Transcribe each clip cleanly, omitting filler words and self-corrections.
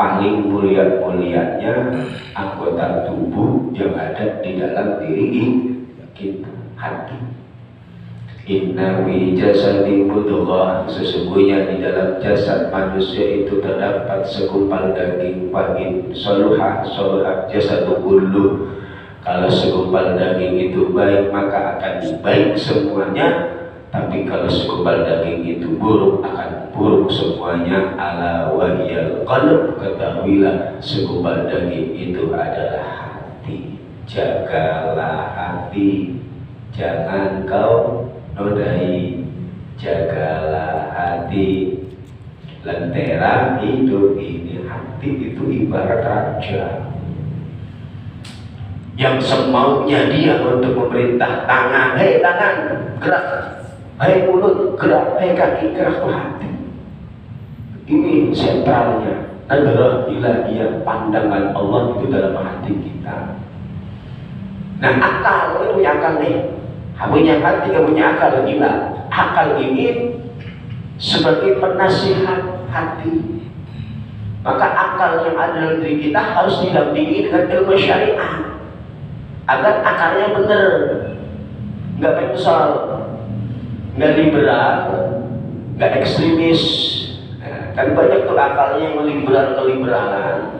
paling mulia-mulianya anggota tubuh yang ada di dalam diri kita, hati. Inna fi jasadi mudghah, sesungguhnya di dalam jasad manusia itu terdapat segumpal daging. Fa in saluha saluha jasadu kullu, kalau segumpal daging itu baik maka akan baik semuanya, tapi kalau segumpal daging itu buruk akan buruk semuanya. Ala wahyal qalb, ketahuilah segumpal daging itu adalah hati. Jagalah hati, jangan kau nodai. Jagalah hati, lentera hidup ini. Hati itu ibarat raja yang semaunya dia untuk memerintah. Tangan, hei tangan gerak, hei mulut gerak, hei kaki gerak. Hati ini sentralnya. Nadra ilahiyah, pandangan Allah itu dalam hati kita. Nah akal, itu punya akal nih, punya hati, gak punya akal. Gila, akal ini sebagai penasihat hati. Maka akal yang ada dalam diri kita harus didampingi dengan ilmu syariah agar akalnya benar, nggak pensel, nggak liberal, nggak ekstremis. Kan banyak tuh akalnya yang liberal keliberalan,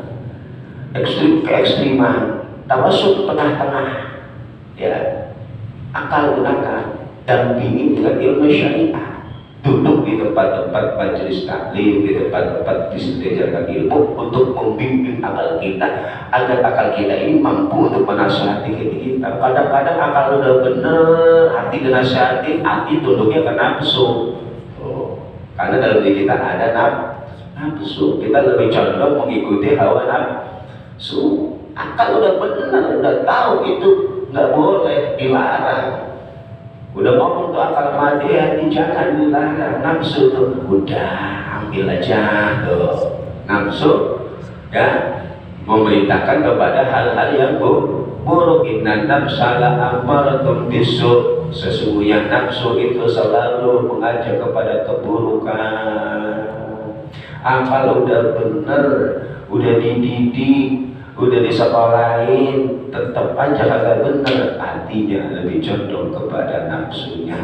ekstrim keekstriman, tawasud tengah-tengah. Ya, akal gunakan, dampingi dengan ilmu syariah. Duduk di tempat-tempat majelis taklim, di tempat-tempat diajarkan ilmu untuk membimbing akal kita agar akal kita ini mampu untuk menasihati kita. Kadang-kadang akal udah bener, hati dinasihati, hati tunduknya ke nafsu. Karena dalam diri kita ada nafsu, kita lebih condong mengikuti hawa nafsu. Akal udah bener, udah tahu itu nggak boleh, dilarang. Udah ngomong tuh akal mati, hati jangan dilarang. Nafsu tuh udah ambil aja tuh. Nafsu ya memerintahkan kepada hal-hal yang buruk. Inna nafsala amaratun bisu, sesungguhnya nafsu itu selalu mengajak kepada keburukan. Akal udah bener, udah dididik, udah disekolahin, tetap aja kagak bener. Hatinya lebih condong kepada nafsunya,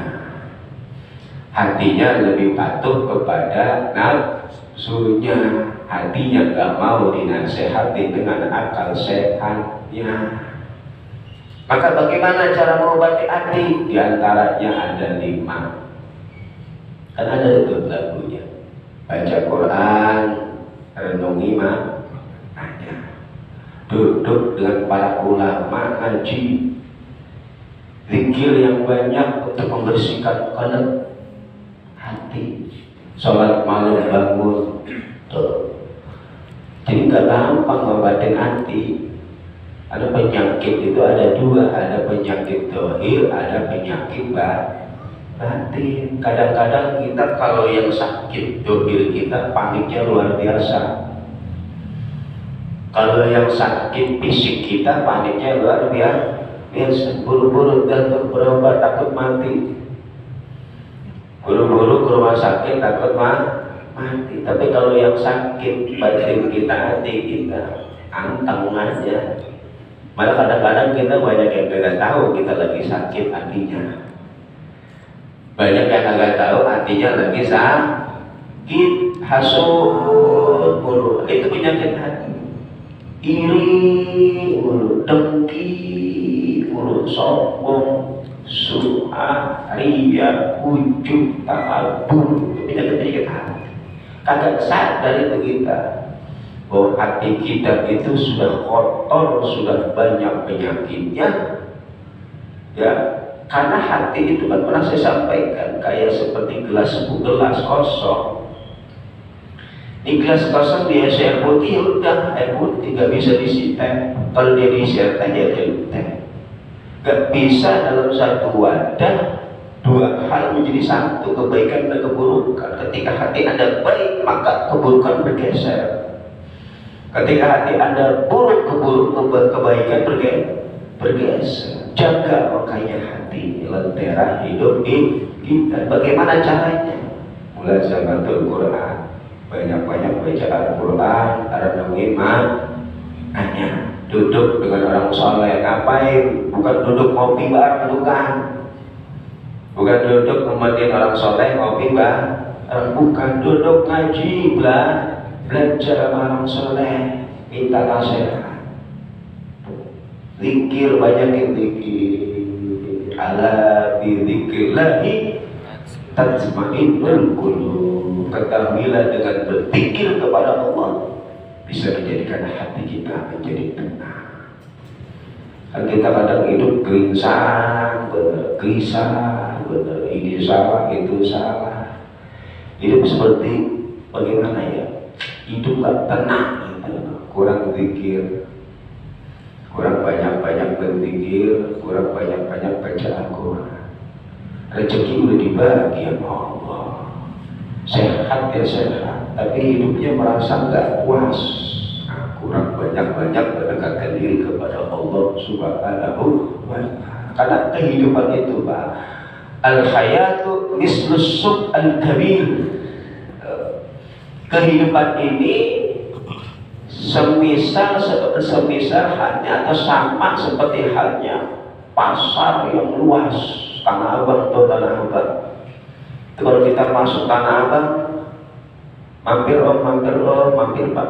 hatinya lebih patuh kepada nafsunya, hatinya gak mau dinasehati dengan akal sehatnya. Maka bagaimana cara mengobati hati? Di antaranya ada 5. Kan ada itu lagunya, baca Quran, renungi maknanya, duduk dengan para ulama, ngaji, zikir yang banyak untuk membersihkan qalb, hati, sholat malam bangun tuh. Jadi gak gampang ngobatin hati. Ada penyakit itu ada 2, ada penyakit dohir, ada penyakit batin. Kadang-kadang kita kalau yang sakit dohir kita paniknya luar biasa. Kalau yang sakit fisik kita paniknya luar biasa, buru-buru dan berobat takut mati, buru-buru ke rumah sakit takut mati. Tapi kalau yang sakit batin kita, hati kita, anteng aja. Malah kadang-kadang kita banyak yang tidak tahu kita lagi sakit hatinya, banyak yang nggak tahu hatinya lagi sakit, hasud mulu, itu penyakit hati. Iri mulu, dengki mulu, sombong, su'ah, riya, ujub, takabur, itu penyakit hati. Kagak sadar itu kita bahwa hati kita itu sudah kotor, sudah banyak penyakitnya. Ya, karena hati itu kan pernah saya sampaikan kayak seperti gelas kosong. Ini gelas kosong diisi air putih, udah air putih, gak bisa diisi teh. Kalau dia diisi air teh, dia jadi teh. Gak bisa dalam satu wadah 2 hal menjadi satu, kebaikan dan keburukan. Ketika hati Anda baik, maka keburukan bergeser. Ketika hati Anda buruk, kebaikan bergeser. Jaga makanya hati, lentera hidup kita. Bagaimana caranya? Mulai Mulazamatul Quran, banyak-banyak baca Al-Quran, renungi mengimankannya. Duduk dengan orang soleh, ngapain? Bukan duduk ngopi bareng, bukan duduk nemenin orang soleh ngopi bareng, bukan duduk ngaji, belajar sama orang soleh, minta nasihat, zikir, banyakin zikir. Ala bi dzikrillahi tatma'innul qulub. Ketahuilah dengan berzikir kepada Allah bisa menjadikan hati kita menjadi tenang. Kan kita kadang hidup gelisah, gelisah, ini salah, itu salah. Hidup seperti bagaimana ya? Hidup gak tenang gitu. Kurang zikir, kurang banyak-banyak berzikir, kurang banyak-banyak baca Al-Quran. Rezeki udah dibagi sama Allah. Sehat ya sehat, tapi hidupnya merasa nggak puas. Nah, kurang banyak-banyak mendekatkan diri kepada Allah Subhanahu wa Ta'ala. Karena kehidupan itu, Pak, al-hayatu mislus sub al-kabir. Kehidupan ini semisal hanya atau sama seperti halnya pasar yang luas, Tanah Abang atau Tanah Abang. Kalau kita masuk Tanah Abang, mampir Pak,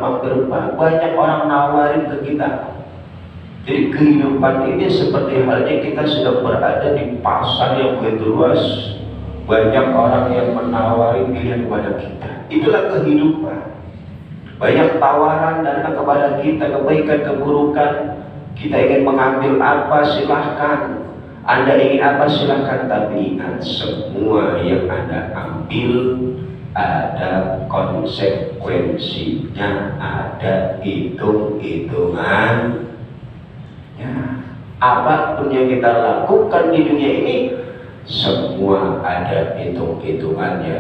banyak orang nawarin ke kita. Jadi kehidupan ini seperti halnya kita sedang berada di pasar yang begitu luas, banyak orang yang menawari pilihan kepada kita. Itulah kehidupan. Banyak tawaran datang kepada kita, kebaikan, keburukan. Kita ingin mengambil apa, silahkan. Anda ingin apa, silahkan. Tapi ingat, semua yang Anda ambil ada konsekuensinya, ada hitung-hitungan. Ya, apapun yang kita lakukan di dunia ini semua ada hitung-hitungannya